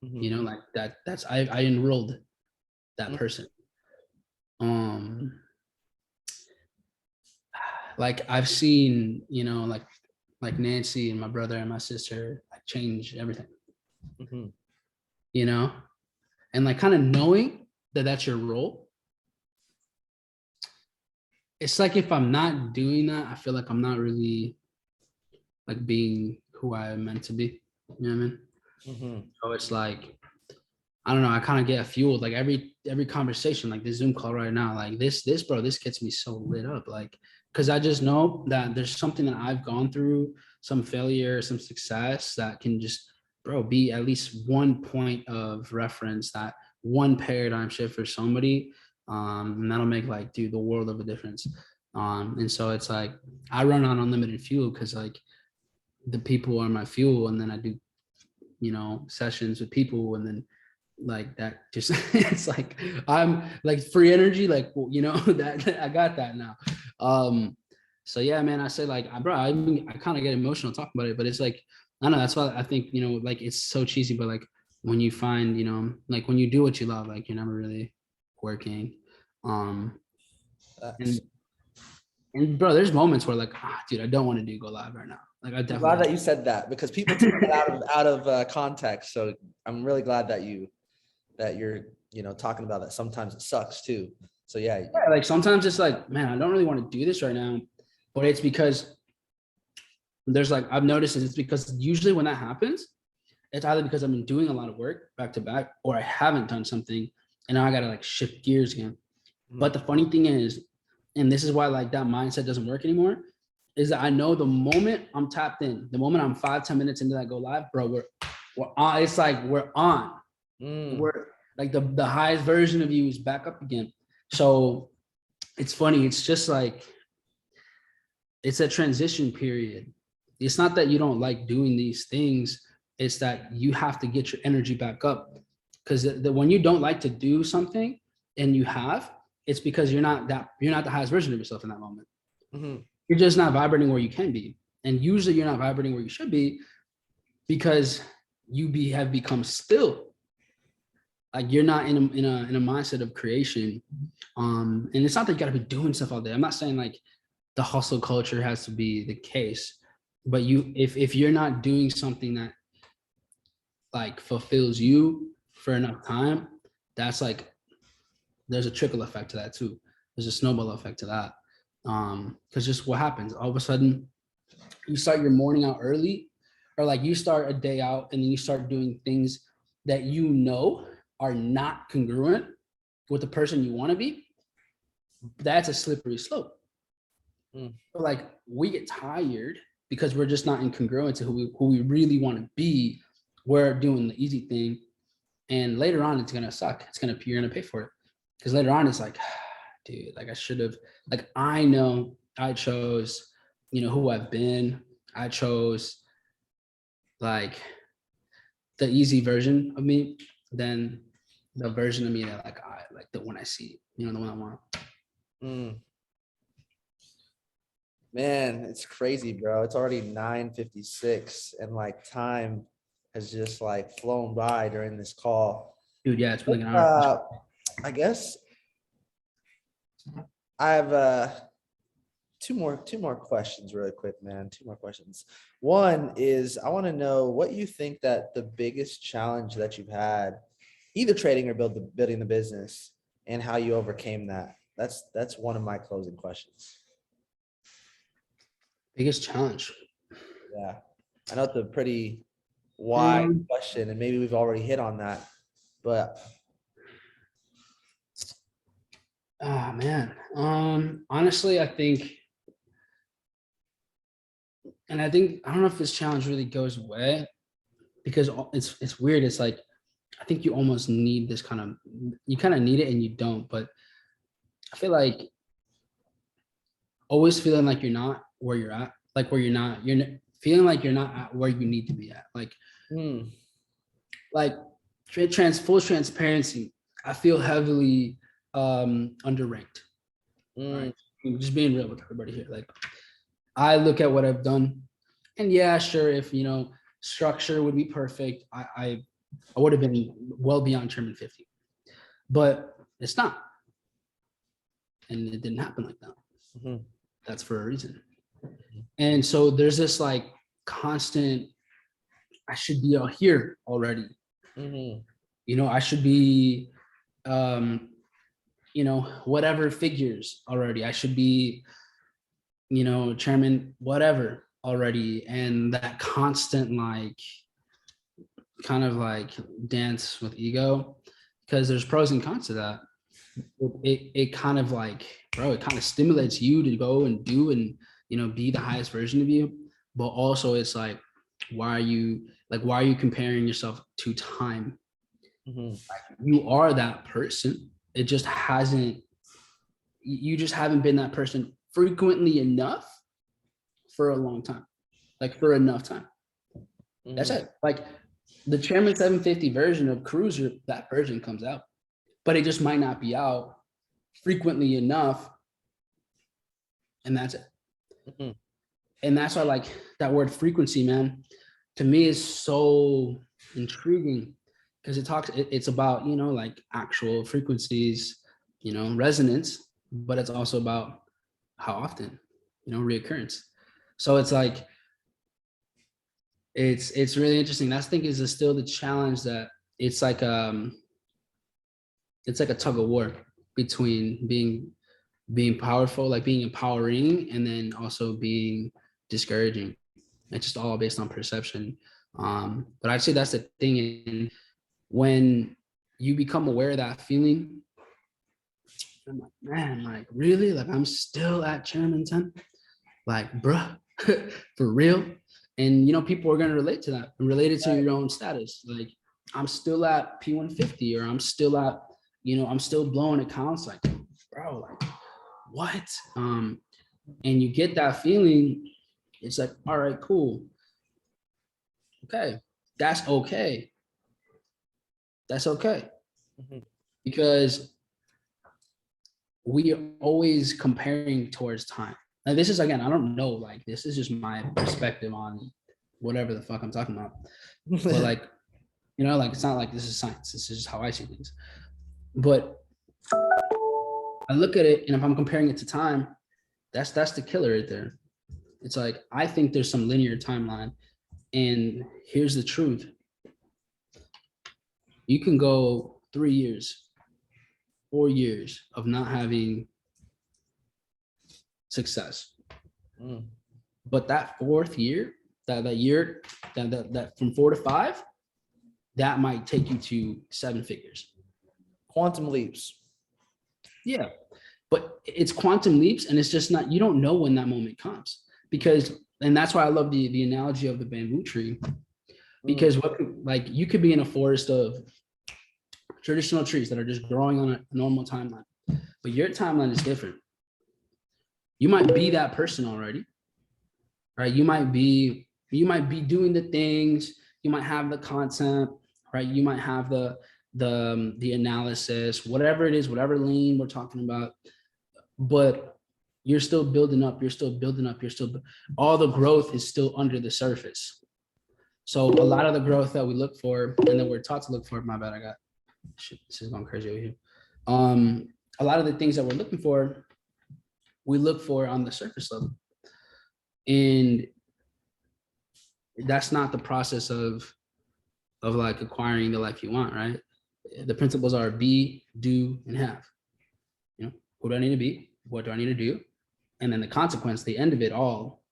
Speaker 2: You know, like that's I enrolled that person. Like I've seen, you know, like Nancy and my brother and my sister like change everything. You know, and like kind of knowing that that's your role. It's like if I'm not doing that, I feel like I'm not really like being who I am meant to be. You know what I mean? So it's like, I don't know, I kind of get fueled like every conversation, like this Zoom call right now, like this bro, this gets me so lit up, like because I just know that there's something that I've gone through, some failure, some success that can just, bro, be at least one point of reference, that one paradigm shift for somebody, and that'll make like, dude, the world of a difference. And so it's like I run on unlimited fuel because like the people are my fuel, and then I do, you know, sessions with people, and then like that just it's like I'm like free energy, like, you know, that I got that now. So yeah, man, I say like, bro, I kind of get emotional talking about it, but it's like, I don't know, that's why I think, you know, like it's so cheesy, but like when you find, you know, like when you do what you love, like you're never really working. And bro, there's moments where like, dude, I don't want to do go live right now. Like I definitely.
Speaker 3: I'm glad that you said that because people take that out of context. So I'm really glad that you're, you know, talking about that. Sometimes it sucks too. So yeah,
Speaker 2: like sometimes it's like, man, I don't really want to do this right now, but it's because there's like, I've noticed it's because usually when that happens, it's either because I've been doing a lot of work back to back, or I haven't done something and now I gotta like shift gears again. But the funny thing is, and this is why like that mindset doesn't work anymore, is that I know the moment I'm tapped in, the moment I'm 5-10 minutes into that go live, bro, we're on. It's like we're on. We're like the highest version of you is back up again. So it's funny. It's just like it's a transition period. It's not that you don't like doing these things. It's that you have to get your energy back up. Because when you don't like to do something and you have, it's because you're not the highest version of yourself in that moment. You're just not vibrating where you can be. And usually you're not vibrating where you should be because you have become still. Like you're not in a mindset of creation. And it's not that you gotta be doing stuff all day. I'm not saying like the hustle culture has to be the case, but if you're not doing something that like fulfills you for enough time, that's like, there's a trickle effect to that too. There's a snowball effect to that. Because just what happens, all of a sudden you start your morning out early, or like you start a day out and then you start doing things that you know are not congruent with the person you want to be. That's a slippery slope. But like we get tired because we're just not in congruence to who we really want to be. We're doing the easy thing, and later on it's gonna suck. You're gonna pay for it, because later on it's like, dude, like I should have, like I know I chose, you know, who I've been. I chose like the easy version of me than the version of me that like I like, the one I see, you know, the one I want.
Speaker 3: Man, it's crazy, bro. It's already 9:56 and like time has just like flown by during this call.
Speaker 2: Dude, yeah, it's been like an hour.
Speaker 3: I guess I have two more questions really quick, man. Two more questions. One is I want to know what you think that the biggest challenge that you've had, either trading or building the business, and how you overcame that. That's one of my closing questions.
Speaker 2: Biggest challenge.
Speaker 3: Yeah, I know it's a pretty why question, and maybe we've already hit on that, but
Speaker 2: man. Honestly, I think, and I don't know if this challenge really goes away, because it's weird. It's like, I think you almost need this you kind of need it and you don't, but I feel like always feeling like you're not where you're at, like where you're feeling like you're not at where you need to be at. Like, full transparency, I feel heavily underranked. Right? I'm just being real with everybody here. Like, I look at what I've done, and yeah, sure, if structure would be perfect, I would have been well beyond Chairman 50, but it's not, and it didn't happen like that. That's for a reason. And so there's this like constant, I should be out here already. I should be whatever figures already. I should be chairman whatever already. And that constant like kind of like dance with ego, because there's pros and cons to that. It kind of like, bro, it kind of stimulates you to go and do and be the highest version of you. But also it's like, why are you comparing yourself to time? Like, you are that person. It just you just haven't been that person frequently enough for a long time, like for enough time. That's it. Like the Chairman 750 version of Cruiser, that version comes out, but it just might not be out frequently enough. And that's it. And that's why, like, that word frequency, man, to me is so intriguing, because it's about, like actual frequencies, resonance, but it's also about how often, reoccurrence. So it's like, it's really interesting. That's, I think, is still the challenge, that it's like a tug of war between being powerful, like being empowering, and then also being discouraging. It's just all based on perception. But I'd say that's the thing. And when you become aware of that feeling, I'm like, man, like really, like I'm still at Chairman 10, like, bruh, for real. And people are gonna relate to that, relate it to your own status. Like, I'm still at P150, or I'm still at, I'm still blowing accounts. Like, bro, like what? And you get that feeling. It's like, all right, cool. Okay, that's okay. That's okay. Because we are always comparing towards time. Now, this is, again, I don't know, like, this is just my perspective on whatever the fuck I'm talking about. But like, like, it's not like this is science. This is just how I see things. But I look at it, and if I'm comparing it to time, that's the killer right there. It's like, I think there's some linear timeline, and here's the truth. You can go 3 years, 4 years of not having success. But that fourth year, that year, that from 4 to 5, that might take you to 7 figures.
Speaker 3: Quantum leaps.
Speaker 2: Yeah, but it's quantum leaps, and it's just not, you don't know when that moment comes, because, and that's why I love the analogy of the bamboo tree, because like, you could be in a forest of traditional trees that are just growing on a normal timeline, but your timeline is different. You might be that person already, right? You might be doing the things, you might have the content, right? You might have the analysis, whatever it is, whatever lane we're talking about, but you're still building up, all the growth is still under the surface. So a lot of the growth that we look for, and that we're taught to look for, my bad, I got shit, this is going crazy over here. A lot of the things that we're looking for, we look for on the surface level. And that's not the process of like acquiring the life you want, right? The principles are be, do, and have. Who do I need to be? What do I need to do? And then the consequence, the end of it all,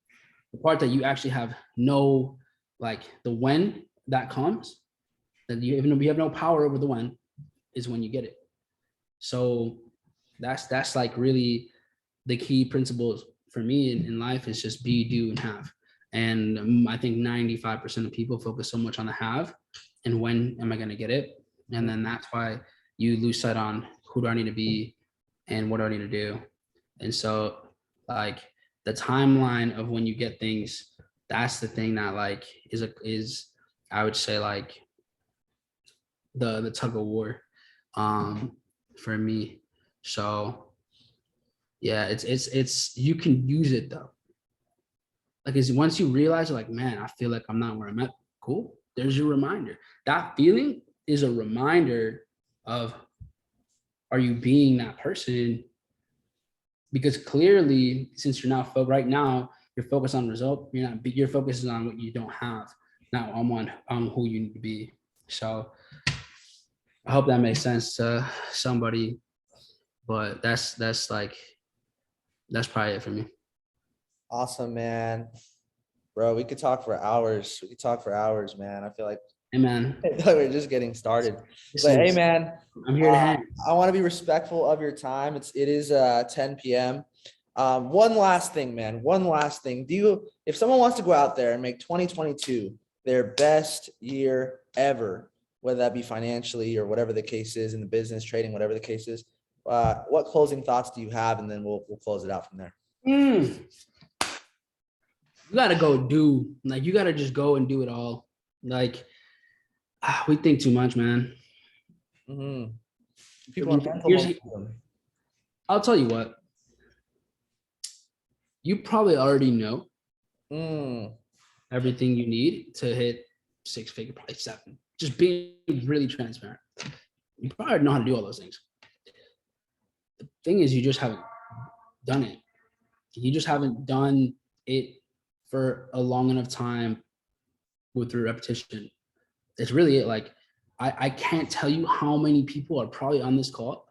Speaker 2: the part that you actually have no, like the when that comes, that you, even though you have no power over the when, is when you get it. So that's like really the key principles for me in life is just be, do, and have. And I think 95% of people focus so much on the have and when am I going to get it? And then that's why you lose sight on who do I need to be and what do I need to do. And so like the timeline of when you get things, that's the thing that like is I would say like the tug of war for me. So yeah, it's you can use it though. Like is once you realize like, man, I feel like I'm not where I'm at, cool. There's your reminder. That feeling is a reminder of are you being that person? Because clearly, since you're not right now, you're focused on result. You're focusing on what you don't have, not on who you need to be. So I hope that makes sense to somebody. But that's probably it for me.
Speaker 3: Awesome, man. Bro, we could talk for hours. We could talk for hours, man. I feel like
Speaker 2: Hey man,
Speaker 3: we're just getting started. But hey, man,
Speaker 2: I'm here to hang.
Speaker 3: I want to be respectful of your time. It is 10 p.m. One last thing, man. One last thing. If someone wants to go out there and make 2022 their best year ever, whether that be financially or whatever the case is in the business, trading, whatever the case is, what closing thoughts do you have? And then we'll close it out from there.
Speaker 2: You gotta go do, like, you gotta just go and do it all. Like, we think too much, man.
Speaker 3: Mm-hmm. People are mental.
Speaker 2: I'll tell you what. You probably already know everything you need to hit 6-figure, probably 7. Just being really transparent. You probably know how to do all those things. The thing is, you just haven't done it. You just haven't done it for a long enough time with your repetition. It's really it. Like, I can't tell you how many people are probably on this call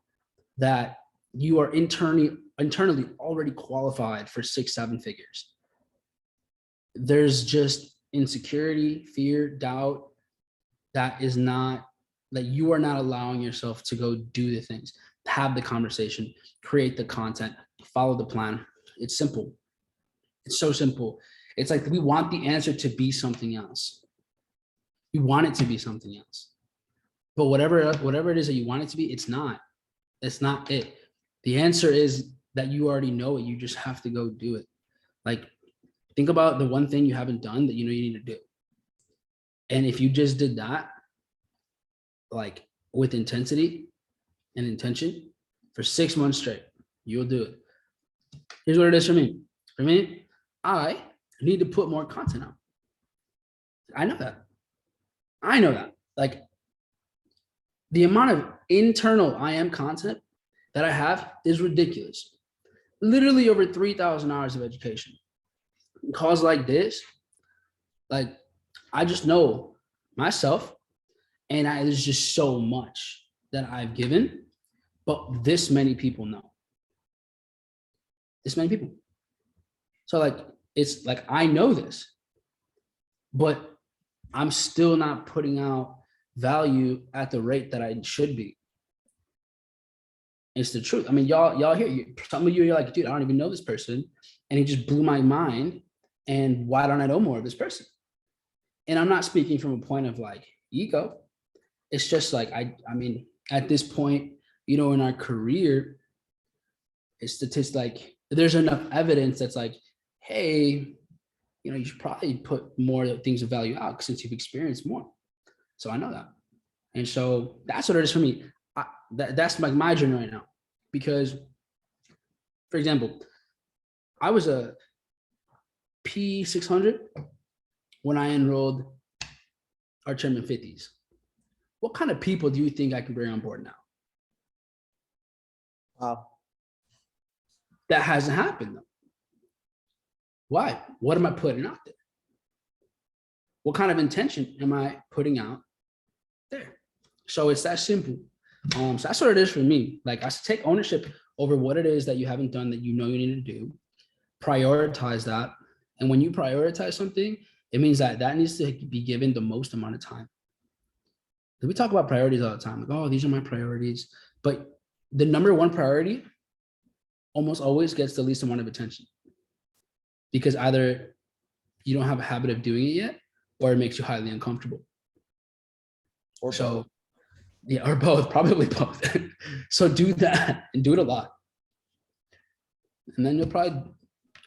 Speaker 2: that you are internally already qualified for 6-7 figures. There's just insecurity, fear, doubt that you are not allowing yourself to go do the things, have the conversation, create the content, follow the plan. It's simple. It's so simple. It's like we want the answer to be something else. We want it to be something else. But whatever it is that you want it to be, it's not. It's not it. The answer is that you already know it. You just have to go do it. Like, think about the one thing you haven't done that you know you need to do. And if you just did that, like with intensity and intention for 6 months straight, you'll do it. Here's what it is for me. For me, I need to put more content out. I know that. Like, the amount of internal IM content that I have is ridiculous. Literally over 3,000 hours of education. Calls like this, like, I just know myself, and there's just so much that I've given, but this many people know. This many people. So like, it's like, I know this, but I'm still not putting out value at the rate that I should be. It's the truth. I mean, y'all hear, some of you're like, dude, I don't even know this person, and he just blew my mind, and why don't I know more of this person? And I'm not speaking from a point of like ego. It's just like, I mean, at this point, in our career, it's like, there's enough evidence that's like, hey, you should probably put more things of value out since you've experienced more. So I know that. And so that's what it is for me. That's like my journey right now. Because, for example, I was a P600 when I enrolled our chairman 50s. What kind of people do you think I can bring on board now?
Speaker 3: Wow.
Speaker 2: That hasn't happened though. Why? What am I putting out there? What kind of intention am I putting out there? So it's that simple. So that's what it is for me. Like, I take ownership over what it is that you haven't done that you know you need to do. Prioritize that. And when you prioritize something, it means that that needs to be given the most amount of time. We talk about priorities all the time. Like, oh, these are my priorities. But the number one priority almost always gets the least amount of attention, because either you don't have a habit of doing it yet, or it makes you highly uncomfortable.
Speaker 3: Or
Speaker 2: So,
Speaker 3: both.
Speaker 2: yeah, or both, probably both. So do that and do it a lot. And then you'll probably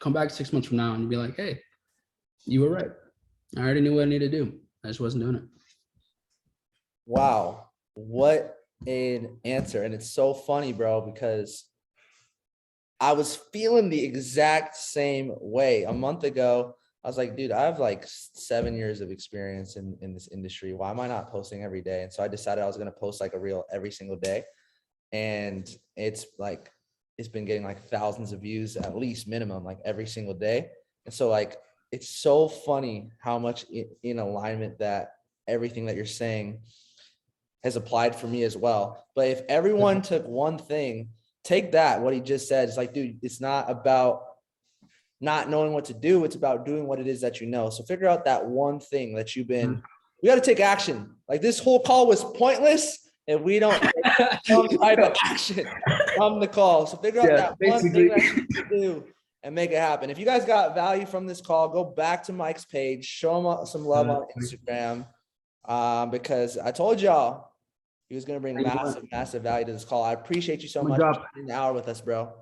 Speaker 2: come back 6 months from now and you'll be like, hey, you were right. I already knew what I needed to do. I just wasn't doing it.
Speaker 3: Wow. What an answer. And it's so funny, bro, because I was feeling the exact same way. A month ago, I was like, dude, I have like 7 years of experience in this industry. Why am I not posting every day? And so I decided I was going to post like a reel every single day. And it's been getting like thousands of views, at least minimum, like every single day. And so like, it's so funny how much in alignment that everything that you're saying has applied for me as well. But if everyone took one thing, take that, what he just said, it's like, dude, it's not about not knowing what to do. It's about doing what it is that you know. So figure out that one thing that we got to take action. Like this whole call was pointless if we don't take some type of action from the call. So figure out that one thing that you can do and make it happen. If you guys got value from this call, go back to Mike's page, show him some love on Instagram, because I told y'all he was going to bring massive value to this call. I appreciate you so much for spending an hour with us, bro.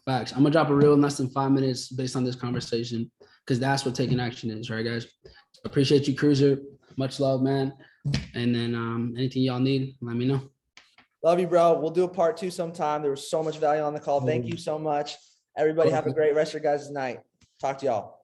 Speaker 2: Facts. I'm gonna drop a reel in less than 5 minutes based on this conversation, because that's what taking action is, right, guys? Appreciate you, Cruiser. Much love, man. And then anything y'all need, let me know.
Speaker 3: Love you, bro. We'll do a part 2 sometime. There was so much value on the call. Thank you so much. Everybody have a great rest of your guys' night. Talk to y'all.